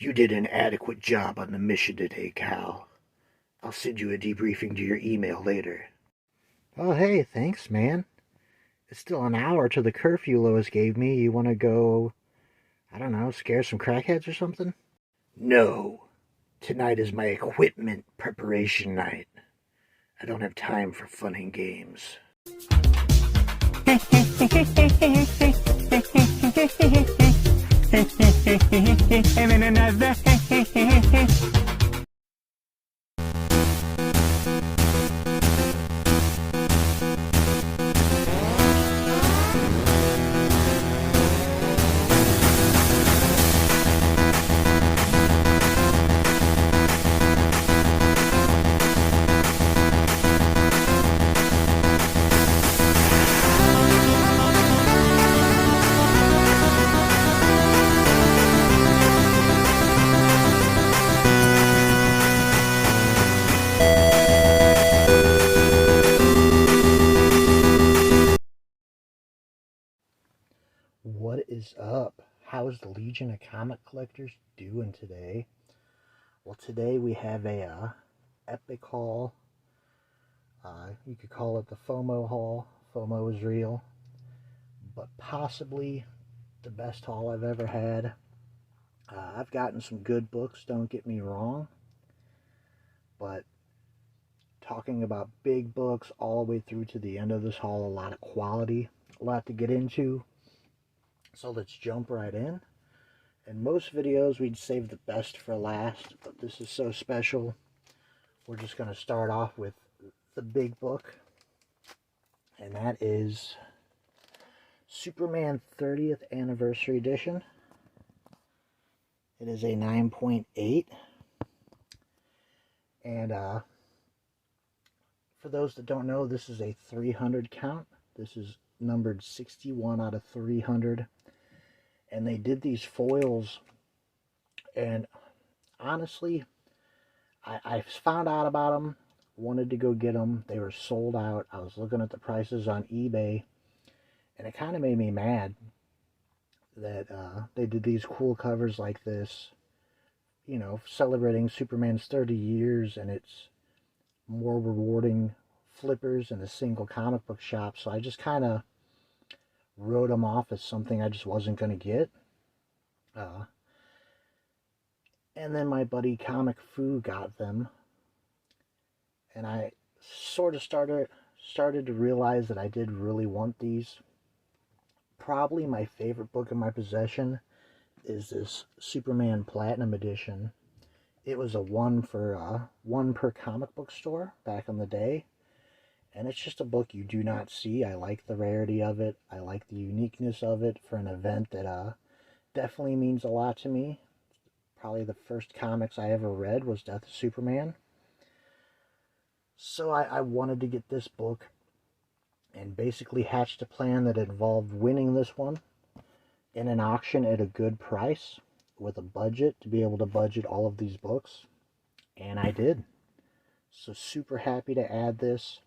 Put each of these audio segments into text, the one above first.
You did an adequate job on the mission today, Cal. I'll send you a debriefing to your email later. Oh, hey, thanks, man. It's still an hour to the curfew Lois gave me. You want to go, I don't know, scare some crackheads or something? No. Tonight is my equipment preparation night. I don't have time for fun and games. And then another. What is up? How is the Legion of Comic Collectors doing today? Well, today we have a epic haul. You could call it the FOMO haul. FOMO is real. But possibly the best haul I've ever had. I've gotten some good books, don't get me wrong. But talking about big books all the way through to the end of this haul, a lot of quality, a lot to get into. So let's jump right in. In most videos, we'd save the best for last, but this is so special. We're just going to start off with the big book, and that is Superman 30th Anniversary Edition. It is a 9.8, and for those that don't know, this is a 300 count. This is numbered 61 out of 300. And they did these foils, and honestly, I found out about them, wanted to go get them. They were sold out. I was looking at the prices on eBay, and it kind of made me mad that they did these cool covers like this, you know, celebrating Superman's 30 years, and it's more rewarding flippers in a single comic book shop. So I just kind of wrote them off as something I just wasn't going to get. And then my buddy Comic Fu got them, and I sort of started to realize that I did really want these. Probably my favorite book in my possession is this Superman Platinum Edition. It was a one per comic book store back in the day. And it's just a book you do not see. I like the rarity of it. I like the uniqueness of it for an event that definitely means a lot to me. Probably the first comics I ever read was Death of Superman. So I wanted to get this book and basically hatched a plan that involved winning this one in an auction at a good price with a budget to be able to budget all of these books. And I did. So super happy to add this.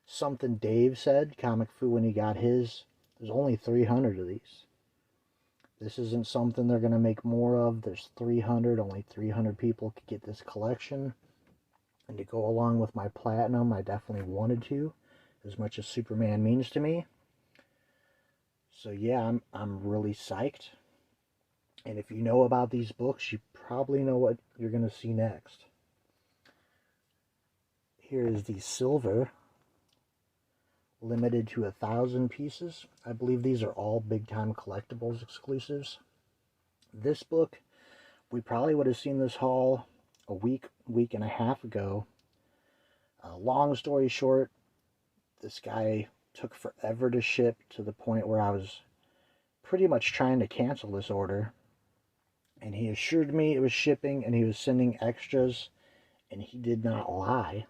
Something Dave said, Comic Fu, when he got his, there's only 300 of these. This isn't something they're going to make more of. There's 300, only 300 people could get this collection. And to go along with my Platinum, I definitely wanted to, as much as Superman means to me. So yeah, I'm really psyched. And if you know about these books, you probably know what you're going to see next. Here is the silver, limited to 1,000 pieces. I believe these are all Big Time Collectibles exclusives. This book, we probably would have seen this haul a week and a half ago. Long story short, this guy took forever to ship to the point where I was pretty much trying to cancel this order. And he assured me it was shipping and he was sending extras, and he did not lie.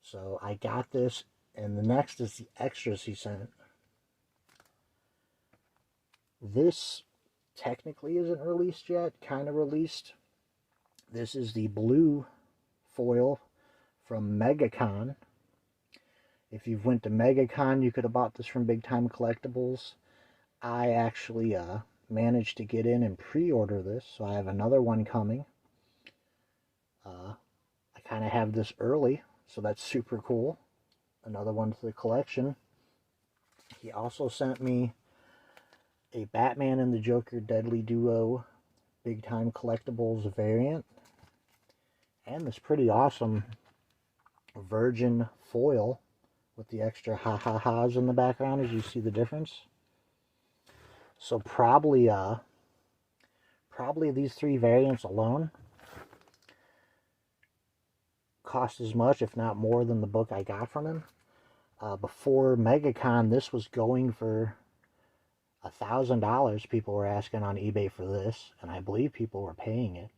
So I got this. And the next is the extras he sent. This technically isn't released yet, kind of released. This is the blue foil from MegaCon. If you've went to MegaCon, you could have bought this from Big Time Collectibles. I actually managed to get in and pre-order this, so I have another one coming. I kind of have this early, so that's super cool. Another one to the collection. He also sent me a Batman and the Joker Deadly Duo Big Time Collectibles variant, and this pretty awesome virgin foil with the extra ha-ha-has in the background, as you see the difference. So probably these three variants alone cost as much, if not more, than the book I got from him. Before MegaCon, this was going for $1,000. People were asking on eBay for this, and I believe people were paying it.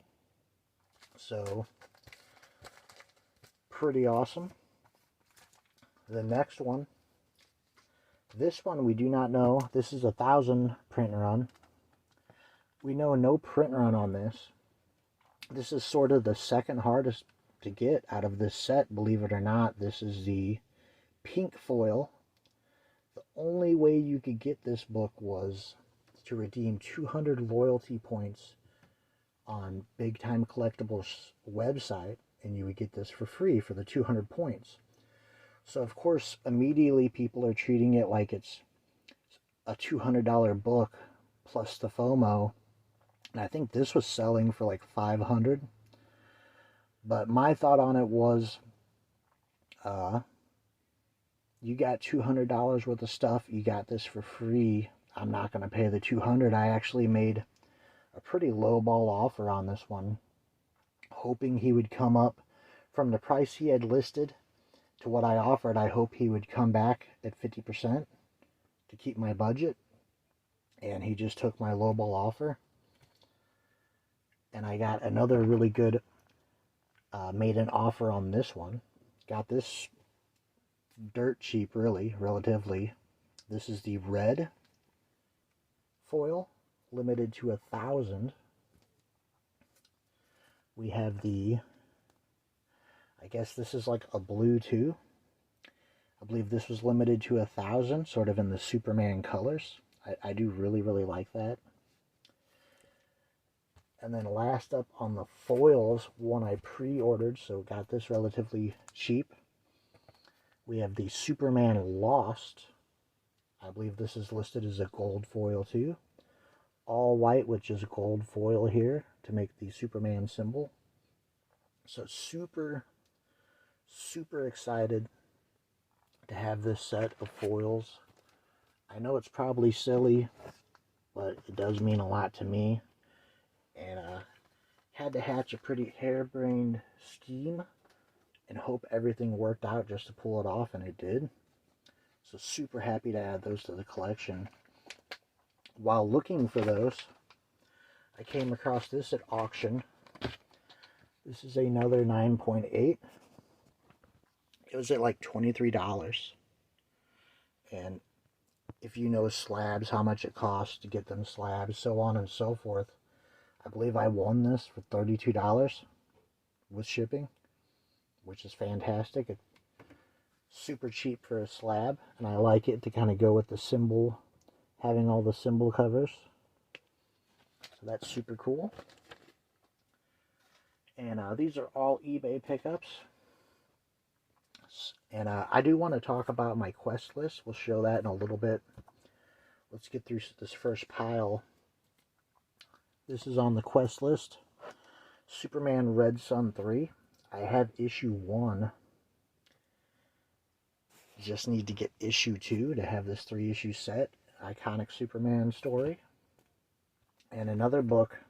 So, pretty awesome. The next one, this one we do not know. This is 1,000 print run. We know no print run on this. This is sort of the second hardest to get out of this set, believe it or not. This is the pink foil. The only way you could get this book was to redeem 200 loyalty points on Big Time Collectibles website, and you would get this for free for the 200 points. So of course immediately people are treating it like it's a $200 book plus the FOMO, and I think this was selling for like 500. But my thought on it was, you got $200 worth of stuff, you got this for free. I'm not going to pay the 200. I actually made a pretty low ball offer on this one, hoping he would come up from the price he had listed to what I offered. I hope he would come back at 50% to keep my budget, and he just took my low ball offer. And I got another really good made an offer on this one. Got this dirt cheap, really, relatively. This is the red foil, limited to 1,000. We have the, I guess this is like a blue too. I believe this was limited to 1,000, sort of in the Superman colors. I do really, really like that. And then last up on the foils, one I pre-ordered, so got this relatively cheap. We have the Superman Lost. I believe this is listed as a gold foil too. All white, which is gold foil here to make the Superman symbol. So super, super excited to have this set of foils. I know it's probably silly, but it does mean a lot to me. And had to hatch a pretty harebrained scheme and hope everything worked out just to pull it off, and it did. So super happy to add those to the collection. While looking for those, I came across this at auction. This is another 9.8. It was at like $23. And if you know slabs, how much it costs to get them slabs, so on and so forth. I believe I won this for $32 with shipping, which is fantastic. It's super cheap for a slab, and I like it to kind of go with the symbol, having all the symbol covers. So that's super cool. And these are all eBay pickups. And I do want to talk about my quest list. We'll show that in a little bit. Let's get through this first pile. This is on the quest list. Superman Red Sun 3. I have issue 1. Just need to get issue 2 to have this 3-issue set. Iconic Superman story. And another book.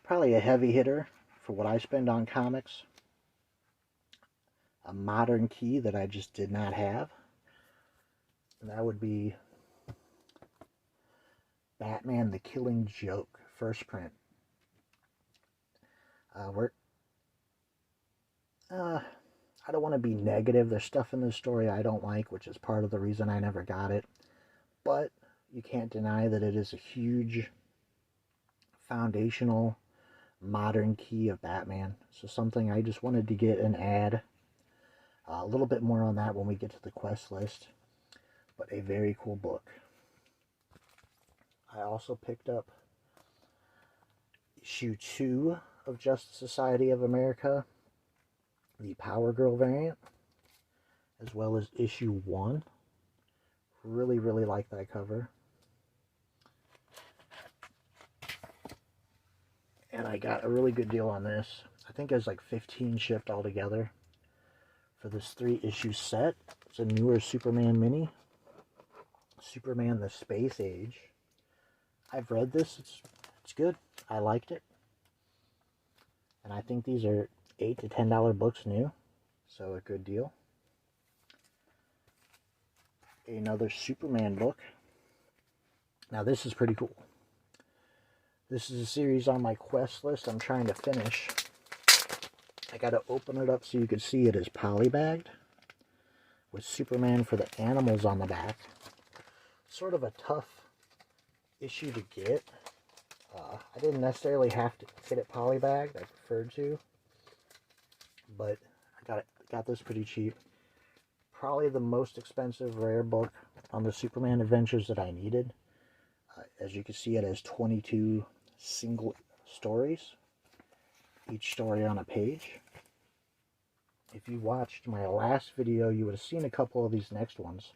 Probably a heavy hitter for what I spend on comics. A modern key that I just did not have. And that would be Batman the Killing Joke, first print. I don't want to be negative. There's stuff in this story I don't like, which is part of the reason I never got it. But you can't deny that it is a huge foundational modern key of Batman. So something I just wanted to get and add. A little bit more on that when we get to the quest list. But a very cool book. I also picked up issue 2 of Justice Society of America, the Power Girl variant, as well as issue 1. Really, really like that cover. And I got a really good deal on this. I think it was like 15 shipped altogether for this 3-issue set. It's a newer Superman mini. Superman the Space Age. I've read this. It's good. I liked it. And I think these are $8 to $10 books new. So a good deal. Another Superman book. Now this is pretty cool. This is a series on my quest list I'm trying to finish. I gotta open it up so you can see it is polybagged with Superman for the animals on the back. Sort of a tough issue to get. I didn't necessarily have to get it polybagged. I preferred to. But I got this pretty cheap. Probably the most expensive rare book on the Superman adventures that I needed. As you can see, it has 22 single stories. Each story on a page. If you watched my last video, you would have seen a couple of these next ones.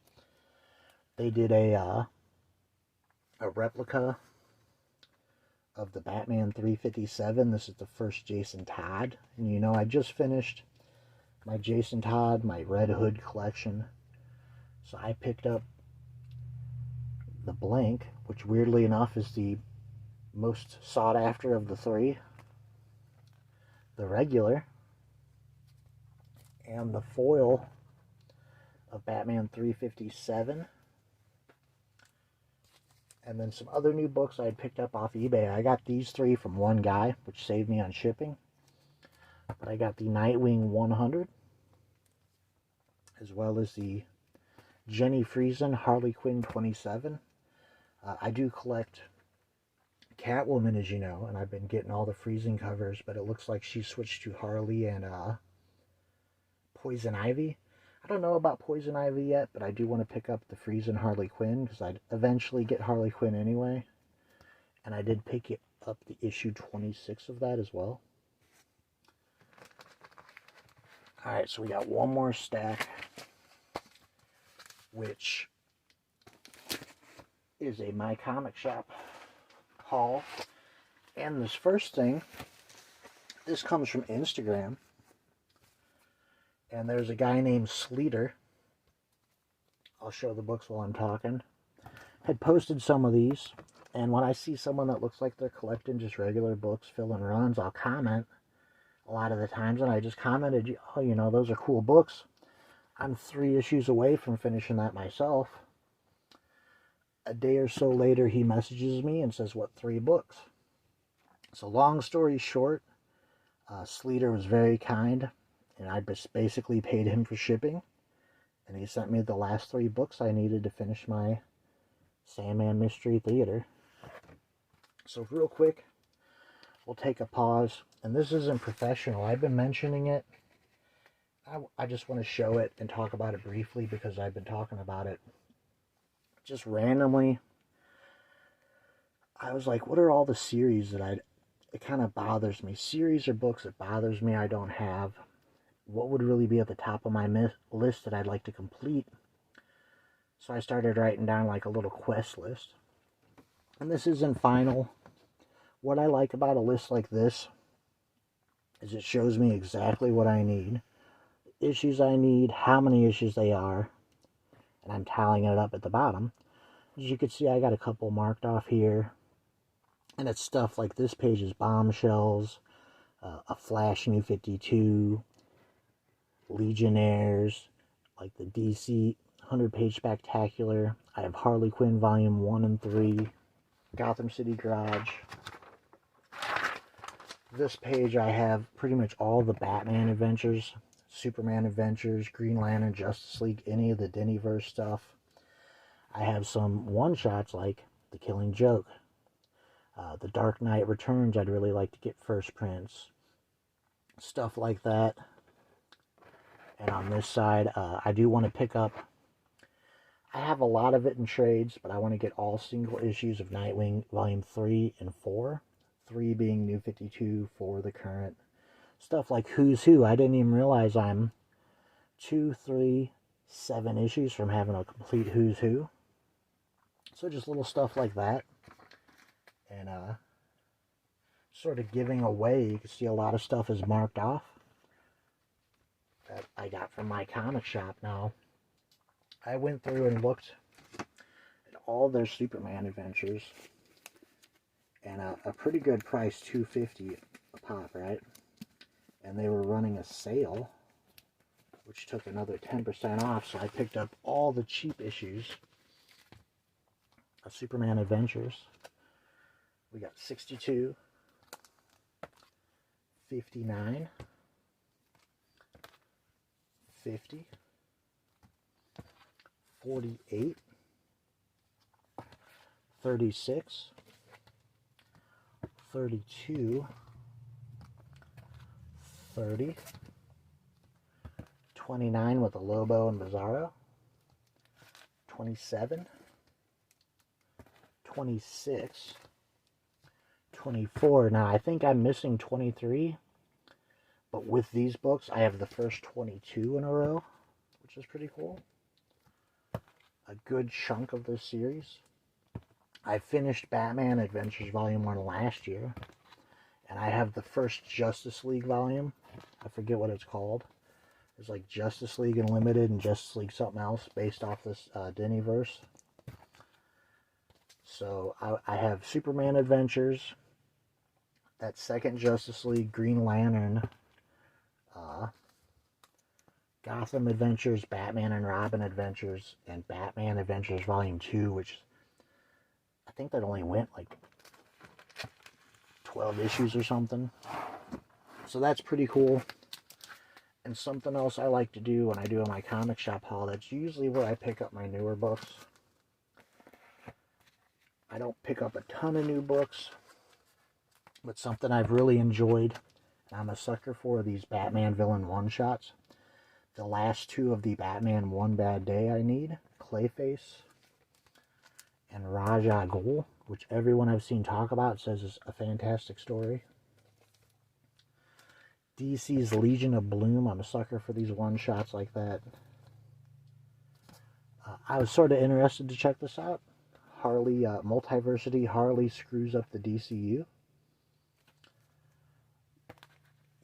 They did a replica of the Batman 357. This is the first Jason Todd. And you know, I just finished my Jason Todd, my Red Hood collection. So I picked up the blank, which weirdly enough is the most sought after of the 3. The regular. And the foil of Batman 357. And then some other new books I had picked up off eBay. I got these 3 from one guy, which saved me on shipping. But I got the Nightwing 100, as well as the Jenny Friesen Harley Quinn 27. I do collect Catwoman, as you know, and I've been getting all the Friesen covers, but it looks like she switched to Harley and Poison Ivy. I don't know about Poison Ivy yet, but I do want to pick up the Friesen Harley Quinn, because I'd eventually get Harley Quinn anyway. And I did pick up the issue 26 of that as well. Alright, so we got one more stack, which is a My Comic Shop haul. And this first thing, this comes from Instagram. And there's a guy named Sleater. I'll show the books while I'm talking. Had posted some of these. And when I see someone that looks like they're collecting just regular books, filling runs, I'll comment a lot of the times. And I just commented, oh, you know, those are cool books. I'm 3 issues away from finishing that myself. A day or so later, he messages me and says, what 3 books? So long story short, Sleater was very kind. And I basically paid him for shipping. And he sent me the last 3 books I needed to finish my Sandman Mystery Theater. So real quick, we'll take a pause. And this isn't professional. I've been mentioning it. I just want to show it and talk about it briefly because I've been talking about it just randomly. I was like, what are all the series that it kind of bothers me. Series or books that bothers me I don't have. What would really be at the top of my list that I'd like to complete? So I started writing down like a little quest list. And this isn't final. What I like about a list like this is it shows me exactly what I need. The issues I need, how many issues they are. And I'm tallying it up at the bottom. As you can see, I got a couple marked off here. And it's stuff like this page is Bombshells, a Flash New 52, Legionnaires, like the DC 100-page Spectacular. I have Harley Quinn Volume 1 and 3, Gotham City Garage. This page I have pretty much all the Batman adventures, Superman adventures, Green Lantern, Justice League, any of the Dennyverse stuff. I have some one-shots like The Killing Joke. The Dark Knight Returns I'd really like to get first prints. Stuff like that. And on this side, I do want to pick up, I have a lot of it in trades, but I want to get all single issues of Nightwing Volume 3 and 4. 3 being New 52, 4 the current. Stuff like Who's Who. I didn't even realize I'm 2, 3, 7 issues from having a complete Who's Who. So just little stuff like that. And sort of giving away. You can see a lot of stuff is marked off that I got from my comic shop. Now, I went through and looked at all their Superman adventures, and a pretty good price, $2.50 a pop, right? And they were running a sale, which took another 10% off, so I picked up all the cheap issues of Superman Adventures. We got 62, 59, 50, 48, 36, 32, 30, 29 with a Lobo and Bizarro, 27, 26, 24. Now, I think I'm missing 23, but with these books, I have the first 22 in a row, which is pretty cool. A good chunk of this series. I finished Batman Adventures Volume 1 last year, and I have the first Justice League volume. I forget what it's called. It's like Justice League Unlimited and Justice League something else based off this Dennyverse. So I have Superman Adventures, that second Justice League, Green Lantern, Gotham Adventures, Batman and Robin Adventures, and Batman Adventures Volume 2, which I think that only went like 12 issues or something. So that's pretty cool. And something else I like to do when I do my comic shop haul, that's usually where I pick up my newer books. I don't pick up a ton of new books, but something I've really enjoyed, and I'm a sucker for, these Batman villain one-shots. The last two of the Batman One Bad Day I need, Clayface and Ra's al Ghul, which everyone I've seen talk about says is a fantastic story. DC's Legion of Bloom, I'm a sucker for these one-shots like that. I was sort of interested to check this out. Harley, Multiversity Harley screws up the DCU.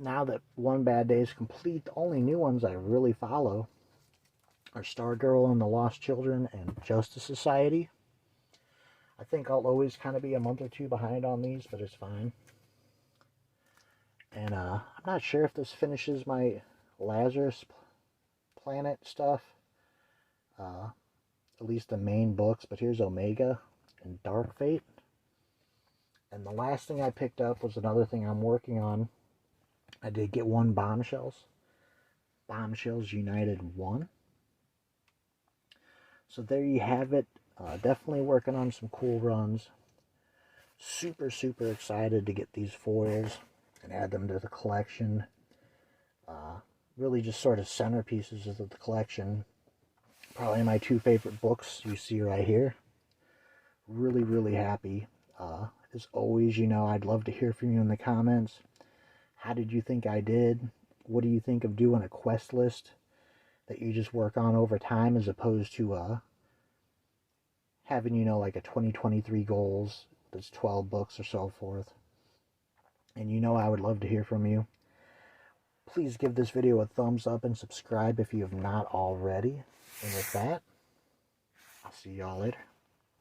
Now that One Bad Day is complete, the only new ones I really follow are Stargirl and the Lost Children and Justice Society. I think I'll always kind of be a month or two behind on these, but it's fine. And I'm not sure if this finishes my Lazarus Planet stuff. At least the main books, but here's Omega and Dark Fate. And the last thing I picked up was another thing I'm working on. I did get one Bombshells United 1. So there you have it. Definitely working on some cool runs. Super, super excited to get these foils and add them to the collection. Really just sort of centerpieces of the collection. Probably my two favorite books you see right here. Really, really happy. As always, you know, I'd love to hear from you in the comments. How did you think I did? What do you think of doing a quest list that you just work on over time, as opposed to having, you know, like a 2023 goals that's 12 books or so forth? And you know I would love to hear from you. Please give this video a thumbs up and subscribe if you have not already. And with that, I'll see y'all later.